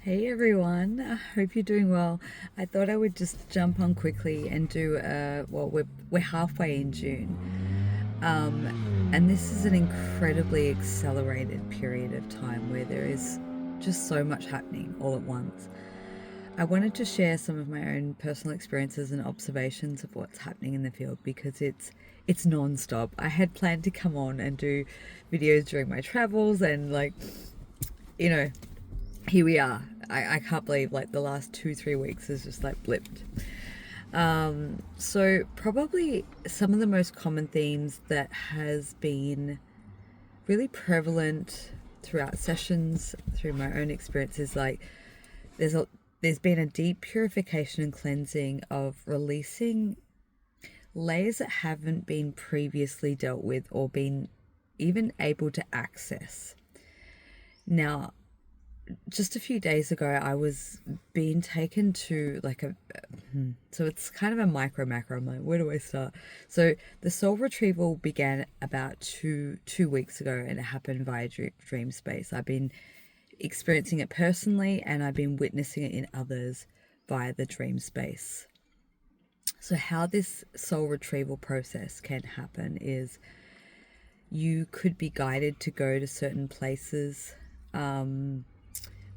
Hey everyone, I hope you're doing well. I thought I would just jump on quickly and do we're halfway in June. And this is an incredibly accelerated period of time where there is just so much happening all at once. I wanted to share some of my own personal experiences and observations of what's happening in the field because it's non-stop. I had planned to come on and do videos during my travels and you know, here we are. I can't believe the last 2-3 weeks has just blipped. So probably some of the most common themes that has been really prevalent throughout sessions, through my own experiences, there's a there's been a deep purification and cleansing of releasing layers that haven't been previously dealt with or been even able to access. Now, just a few days ago, I was being taken to so it's kind of a micro macro. I'm like, where do I start? So the soul retrieval began about two weeks ago, and it happened via dream space. I've been experiencing it personally, and I've been witnessing it in others via the dream space. So how this soul retrieval process can happen is you could be guided to go to certain places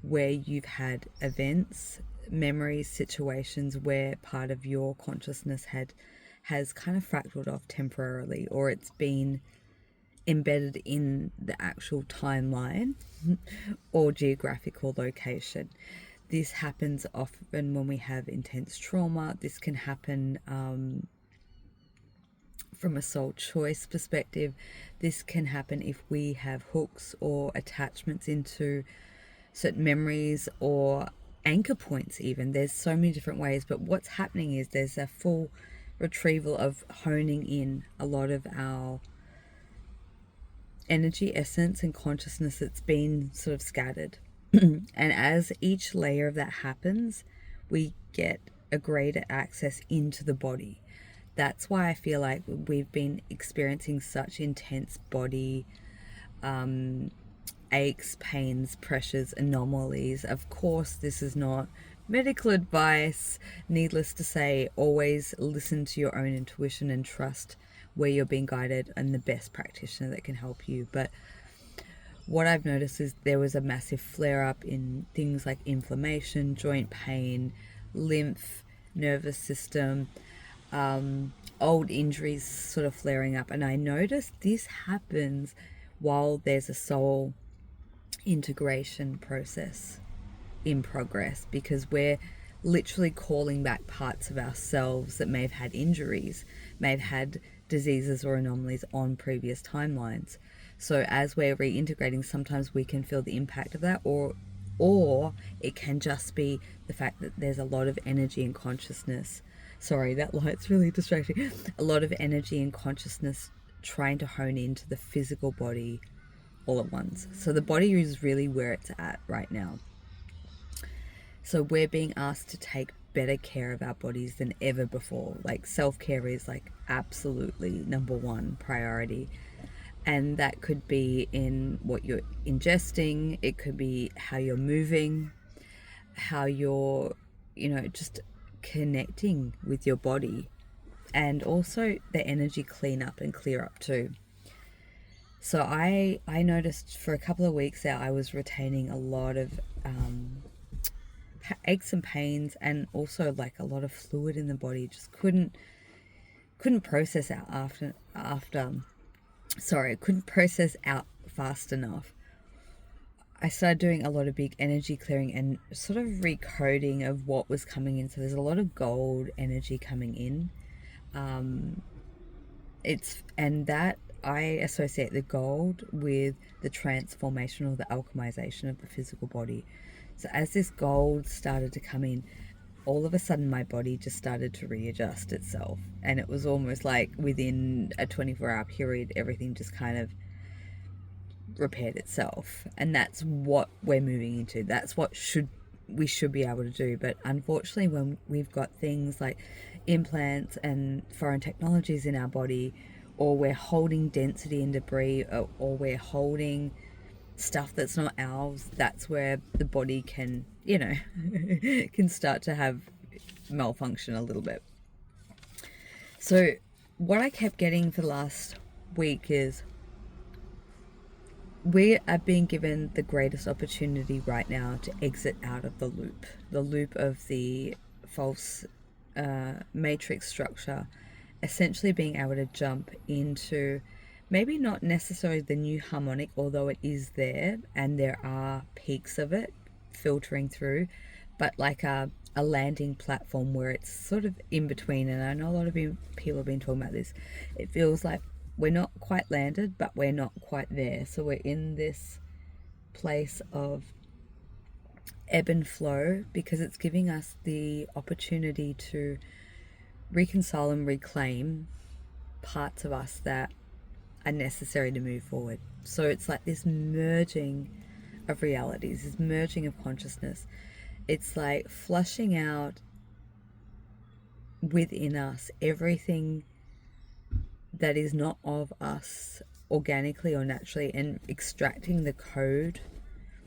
where you've had events, memories, situations where part of your consciousness has kind of fractaled off temporarily, or it's been embedded in the actual timeline or geographical location. This happens often when we have intense trauma. This can happen from a soul choice perspective. This can happen if we have hooks or attachments into certain memories or anchor points even. There's so many different ways, but what's happening is there's a full retrieval of honing in a lot of our energy, essence, and consciousness that's been sort of scattered. And as each layer of that happens, we get a greater access into the body. That's why I feel like we've been experiencing such intense body aches, pains, pressures, anomalies. Of course, this is not medical advice. Needless to say, always listen to your own intuition and trust where you're being guided and the best practitioner that can help you. But what I've noticed is there was a massive flare up in things like inflammation, joint pain, lymph, nervous system, old injuries sort of flaring up. And I noticed this happens while there's a soul integration process in progress, because we're literally calling back parts of ourselves that may have had injuries, may have had diseases or anomalies on previous timelines. So as we're reintegrating, sometimes we can feel the impact of that, or it can just be the fact that there's a lot of energy and consciousness. Sorry, that light's really distracting. A lot of energy and consciousness trying to hone into the physical body all at once. So the body is really where it's at right now. So we're being asked to take better care of our bodies than ever before. Self-care is absolutely number one priority. And that could be in what you're ingesting. It could be how you're moving, how you're, just connecting with your body, and also the energy clean up and clear up too. So I noticed for a couple of weeks there I was retaining a lot of aches and pains, and also a lot of fluid in the body. Just couldn't process out couldn't process out fast enough. I started doing a lot of big energy clearing and sort of recoding of what was coming in. So there's a lot of gold energy coming in. That I associate the gold with the transformation or the alchemization of the physical body. So as this gold started to come in, all of a sudden my body just started to readjust itself. And it was almost like within a 24-hour period, everything just kind of repaired itself. And that's what we're moving into. That's what we should be able to do. But unfortunately, when we've got things like implants and foreign technologies in our body, or we're holding density and debris, or we're holding stuff that's not ours, that's where the body can, can start to have malfunction a little bit. So what I kept getting for the last week is we are being given the greatest opportunity right now to exit out of the loop of the false matrix structure, essentially being able to jump into maybe not necessarily the new harmonic, although it is there and there are peaks of it filtering through, but like a landing platform where it's sort of in between. And I know a lot of people have been talking about this. It feels like we're not quite landed, but we're not quite there. So we're in this place of ebb and flow, because it's giving us the opportunity to reconcile and reclaim parts of us that are necessary to move forward. So it's like this merging of realities, this merging of consciousness. It's like flushing out within us everything that is not of us organically or naturally, and extracting the code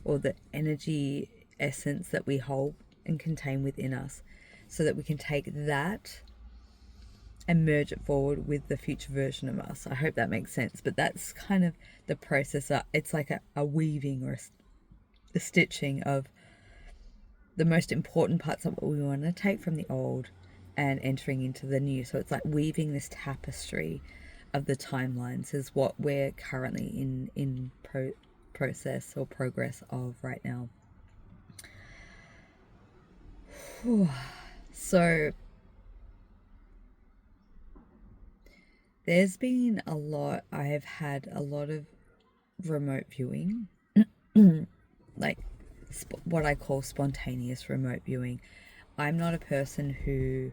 or the energy essence that we hold and contain within us, so that we can take that and merge it forward with the future version of us. I hope that makes sense. But that's kind of the process. It's like a weaving or a stitching of the most important parts of what we want to take from the old and entering into the new. So it's like weaving this tapestry of the timelines is what we're currently in process or progress of right now. So there's been I have had a lot of remote viewing, like what I call spontaneous remote viewing. I'm not a person who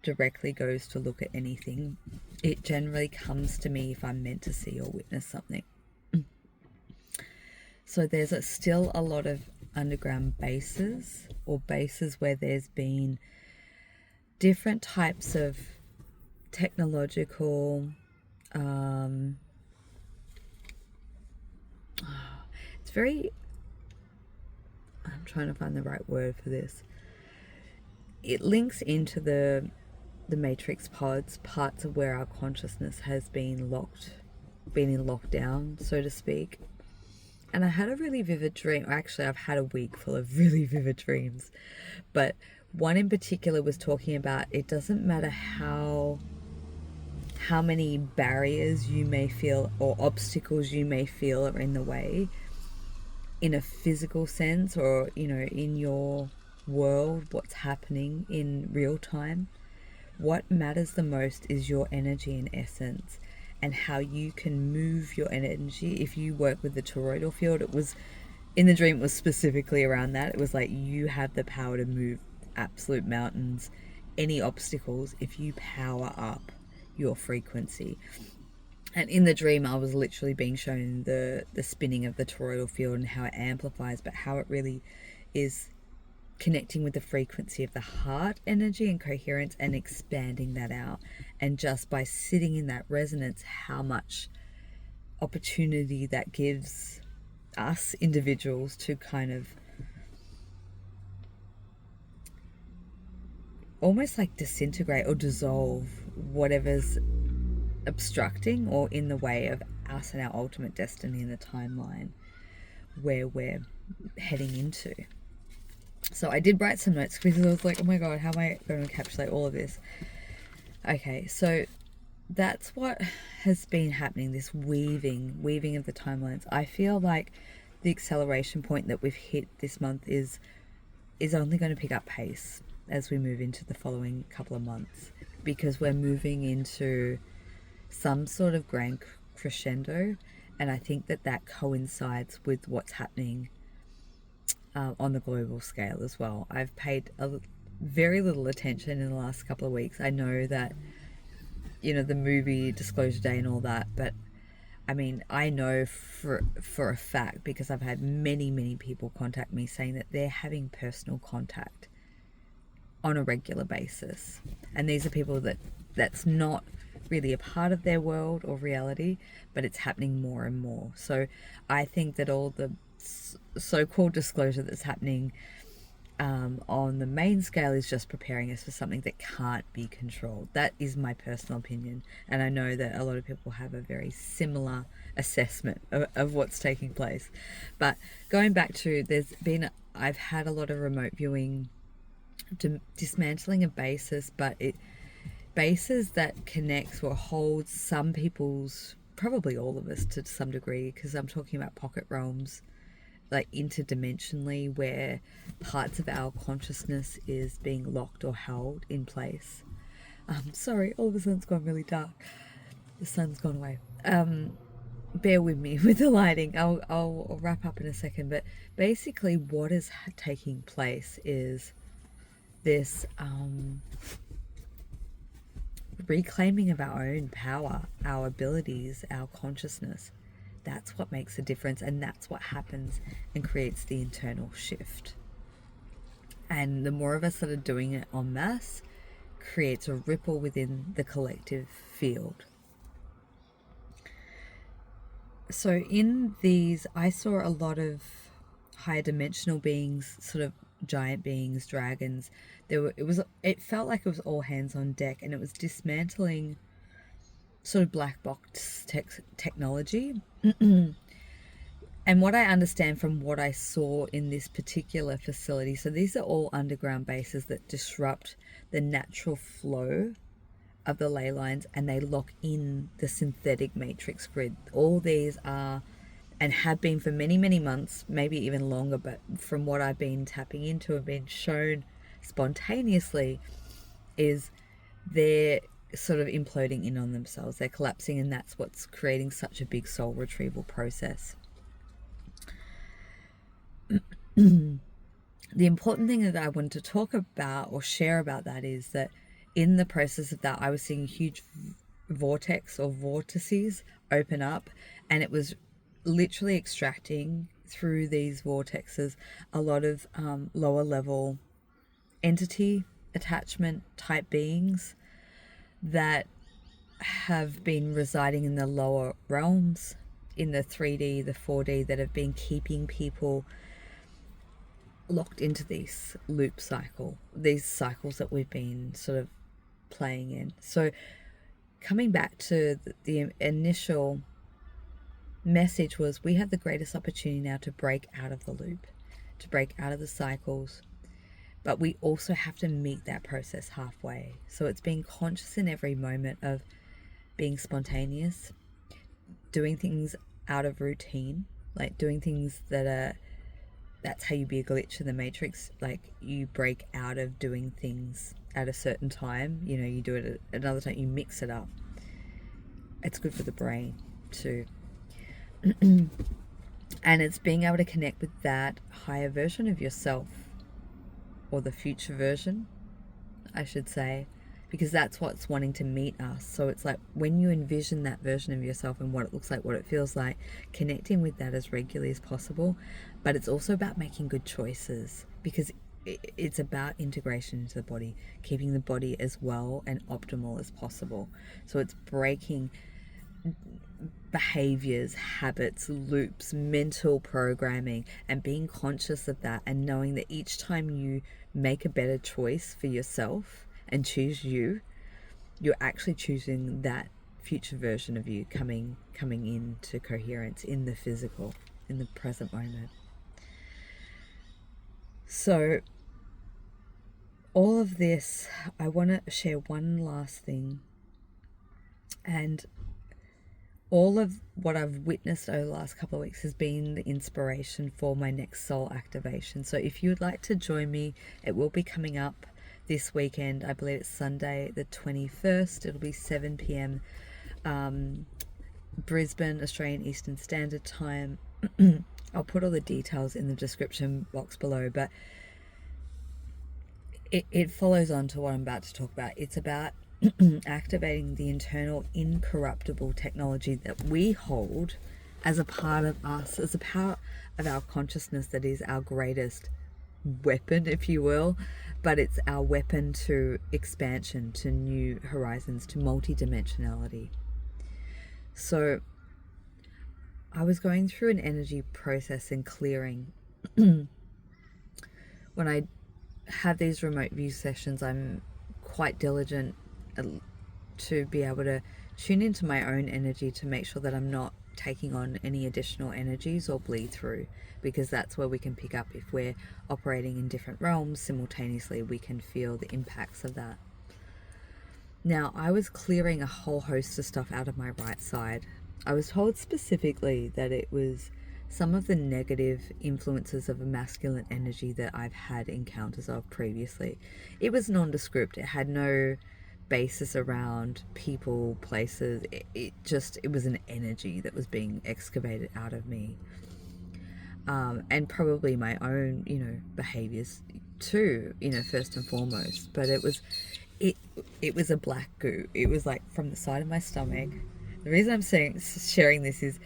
directly goes to look at anything. It generally comes to me if I'm meant to see or witness something. So there's still a lot of underground bases, or bases where there's been different types of technological it's very, I'm trying to find the right word for this. It links into the matrix pods, parts of where our consciousness has been in lockdown, so to speak. And I had a really vivid dream. Actually, I've had a week full of really vivid dreams, but one in particular was talking about it doesn't matter how many barriers you may feel or obstacles you may feel are in the way, in a physical sense, or in your world, what's happening in real time. What matters the most is your energy and essence, and how you can move your energy. If you work with the toroidal field, it was in the dream, it was specifically around that. It was like you have the power to move absolute mountains, any obstacles, if you power up your frequency. And in the dream, I was literally being shown the spinning of the toroidal field and how it amplifies, but how it really is connecting with the frequency of the heart energy and coherence, and expanding that out. And just by sitting in that resonance, how much opportunity that gives us individuals to kind of almost like disintegrate or dissolve whatever's obstructing or in the way of us and our ultimate destiny in the timeline where we're heading into. So I did write some notes because I was like, oh my god, how am I going to encapsulate all of this? Okay, so that's what has been happening, this weaving of the timelines. I feel like the acceleration point that we've hit this month is only going to pick up pace as we move into the following couple of months, because we're moving into some sort of grand crescendo, and I think that coincides with what's happening on the global scale as well. I've paid very little attention in the last couple of weeks. I know that the movie Disclosure Day and all that, but I mean, I know for a fact, because I've had many people contact me saying that they're having personal contact on a regular basis, and these are people that's not really a part of their world or reality, but it's happening more and more. So I think that all the so-called disclosure that's happening on the main scale is just preparing us for something that can't be controlled. That is my personal opinion, and I know that a lot of people have a very similar assessment of what's taking place. But going back to, I've had a lot of remote viewing, dismantling of bases, but bases that connects or holds some people's, probably all of us to some degree, because I'm talking about pocket realms, like interdimensionally, where parts of our consciousness is being locked or held in place. Sorry, all of a sudden it's gone really dark. The sun's gone away. Bear with me with the lighting. I'll wrap up in a second. But basically what is taking place is this reclaiming of our own power, our abilities, our consciousness. That's what makes a difference, and that's what happens and creates the internal shift. And the more of us that are doing it en masse creates a ripple within the collective field. So in these, I saw a lot of higher dimensional beings, sort of giant beings, dragons. It felt like it was all hands on deck, and it was dismantling sort of black box technology. And what I understand from what I saw in this particular facility, so these are all underground bases that disrupt the natural flow of the ley lines, and they lock in the synthetic matrix grid. All these are, and have been for many, many months, maybe even longer, but from what I've been tapping into and been shown spontaneously, is they're sort of imploding in on themselves. They're collapsing, and that's what's creating such a big soul retrieval process. The important thing that I wanted to talk about or share about that is that in the process of that, I was seeing huge vortex or vortices open up, and it was literally extracting through these vortexes a lot of lower level entity attachment type beings that have been residing in the lower realms, in the 3D, the 4D, that have been keeping people locked into this loop cycle, these cycles that we've been sort of playing in. So coming back to the initial message was, we have the greatest opportunity now to break out of the loop, to break out of the cycles, but we also have to meet that process halfway. So it's being conscious in every moment of being spontaneous, doing things out of routine, like doing things that's how you be a glitch in the matrix. Like, you break out of doing things at a certain time, you do it at another time, you mix it up. It's good for the brain too. And it's being able to connect with that higher version of yourself, or the future version, I should say, because that's what's wanting to meet us. So it's like, when you envision that version of yourself and what it looks like, what it feels like, connecting with that as regularly as possible. But it's also about making good choices, because it's about integration into the body, keeping the body as well and optimal as possible. So it's breaking behaviors, habits, loops, mental programming, and being conscious of that, and knowing that each time you make a better choice for yourself and choose you're actually choosing that future version of you coming into coherence in the physical, in the present moment. So all of this, I want to share one last thing, and all of what I've witnessed over the last couple of weeks has been the inspiration for my next soul activation. So if you would like to join me, it will be coming up this weekend. I believe it's Sunday the 21st. It'll be 7 p.m. Brisbane, Australian Eastern Standard Time. I'll put all the details in the description box below, but it follows on to what I'm about to talk about. It's about activating the internal incorruptible technology that we hold as a part of us, as a part of our consciousness that is our greatest weapon, if you will, but it's our weapon to expansion, to new horizons, to multidimensionality. So I was going through an energy process and clearing. When I have these remote view sessions, I'm quite diligent to be able to tune into my own energy to make sure that I'm not taking on any additional energies or bleed through, because that's where we can pick up if we're operating in different realms simultaneously. We can feel the impacts of that. Now, I was clearing a whole host of stuff out of my right side. I was told specifically that it was some of the negative influences of a masculine energy that I've had encounters of previously. It was nondescript. It had no basis around people, places. It was an energy that was being excavated out of me. And probably my own, behaviors too, first and foremost. But it was a black goo. It was like from the side of my stomach. The reason I'm sharing this is,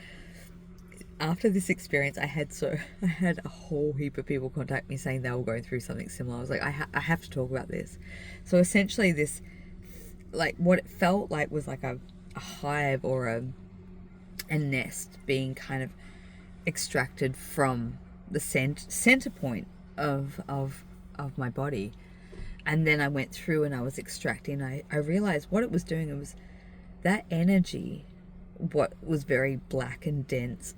after this experience, I had a whole heap of people contact me saying they were going through something similar. I was like, I have to talk about this. So essentially, this, like, what it felt like was like a hive or a nest being kind of extracted from the center point of my body. And then I went through and I was extracting. I realized what it was doing. It was that energy, what was very black and dense,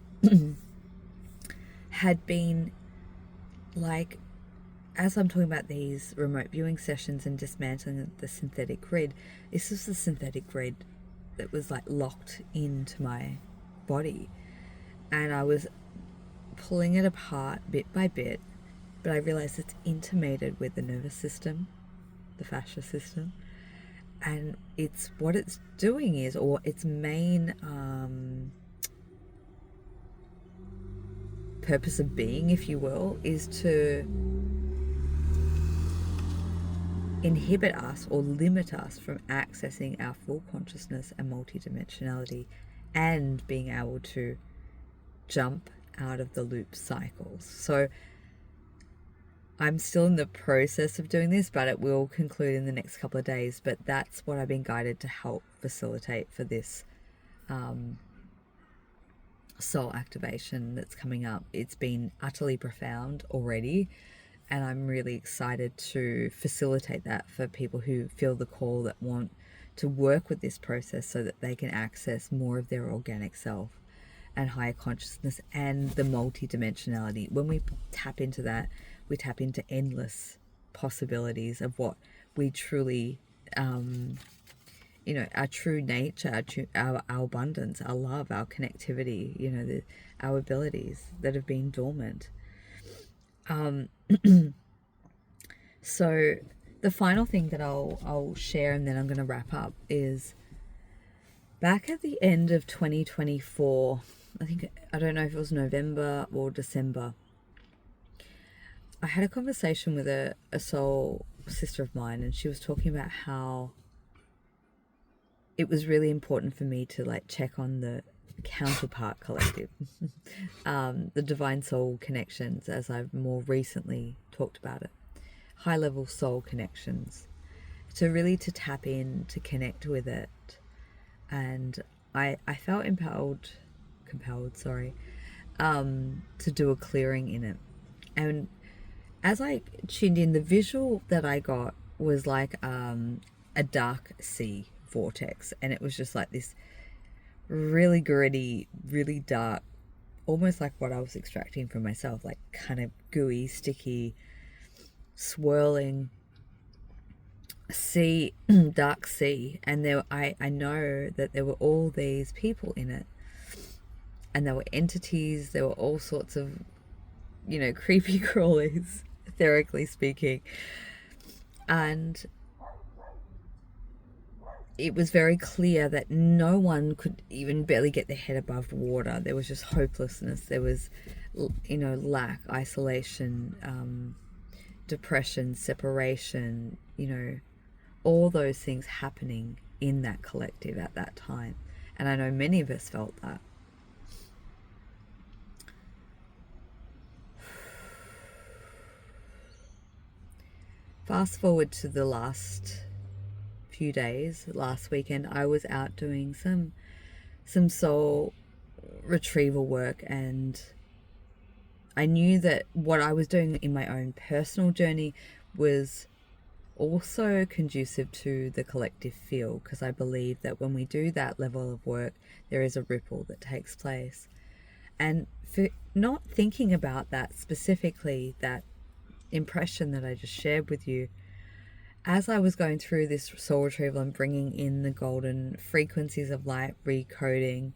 had been, like, as I'm talking about these remote viewing sessions and dismantling the synthetic grid, this was the synthetic grid that was like locked into my body. And I was pulling it apart bit by bit, but I realized it's intimated with the nervous system, the fascia system. And it's what it's doing is, or its main purpose of being, if you will, is to inhibit us or limit us from accessing our full consciousness and multidimensionality, and being able to jump out of the loop cycles. So I'm still in the process of doing this, but it will conclude in the next couple of days. But that's what I've been guided to help facilitate for this soul activation that's coming up. It's been utterly profound already, and I'm really excited to facilitate that for people who feel the call, that want to work with this process so that they can access more of their organic self and higher consciousness and the multidimensionality. When we tap into that, we tap into endless possibilities of what we truly, our true nature, our abundance, our love, our connectivity, our abilities that have been dormant. So the final thing that I'll share, and then I'm going to wrap up, is back at the end of 2024, I don't know if it was November or December, I had a conversation with a soul sister of mine, and she was talking about how it was really important for me to check on the counterpart collective, the divine soul connections, as I've more recently talked about it, high level soul connections, to tap in, to connect with it. And I felt compelled, to do a clearing in it. And as I tuned in, the visual that I got was like a dark sea vortex, and it was just like this really gritty, really dark, almost like what I was extracting from myself, like kind of gooey, sticky, swirling sea, dark sea. And I know that there were all these people in it, and there were entities, there were all sorts of, creepy crawlies, etherically speaking. And it was very clear that no one could even barely get their head above water. There was just hopelessness. There was, lack, isolation, depression, separation, all those things happening in that collective at that time. And I know many of us felt that. Fast forward to the last few days, last weekend, I was out doing some soul retrieval work, and I knew that what I was doing in my own personal journey was also conducive to the collective field, because I believe that when we do that level of work, there is a ripple that takes place. And for not thinking about that specifically, that impression that I just shared with you, as I was going through this soul retrieval and bringing in the golden frequencies of light, recoding,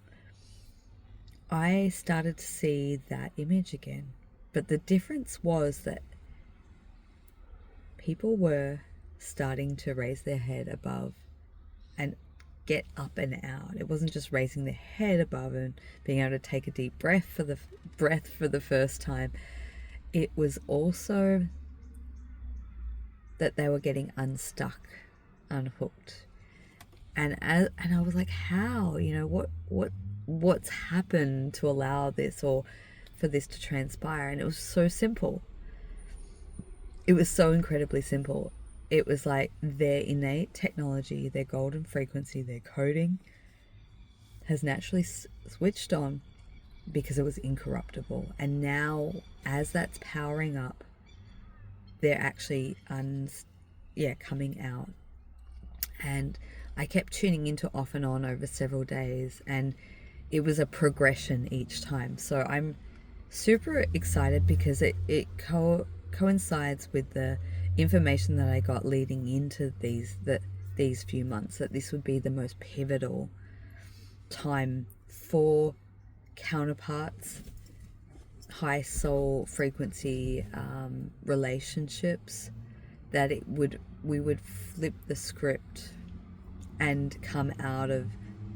I started to see that image again. But the difference was that people were starting to raise their head above and get up and out. It wasn't just raising their head above and being able to take a deep breath for the first time. It was also that they were getting unstuck, unhooked. And I was like, how? What's happened to allow this, or for this to transpire? And it was so simple. It was so incredibly simple. It was like their innate technology, their golden frequency, their coding has naturally switched on because it was incorruptible. And now, as that's powering up, they're actually coming out. And I kept tuning into off and on over several days, and it was a progression each time. So I'm super excited because it coincides with the information that I got leading into these few months, that this would be the most pivotal time for counterparts, high soul frequency relationships, that we would flip the script and come out of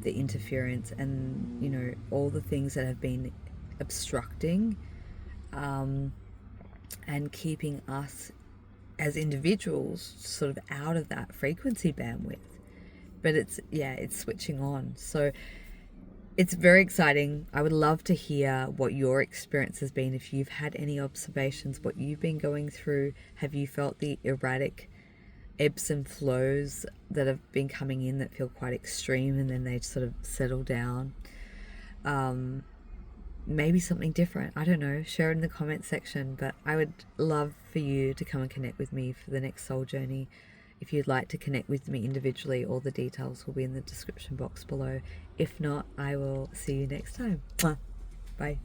the interference and all the things that have been obstructing and keeping us as individuals sort of out of that frequency bandwidth. But it's switching on. So it's very exciting. I would love to hear what your experience has been. If you've had any observations, what you've been going through, have you felt the erratic ebbs and flows that have been coming in that feel quite extreme and then they sort of settle down? Maybe something different. I don't know. Share it in the comment section. But I would love for you to come and connect with me for the next soul journey. If you'd like to connect with me individually, all the details will be in the description box below. If not, I will see you next time. Bye.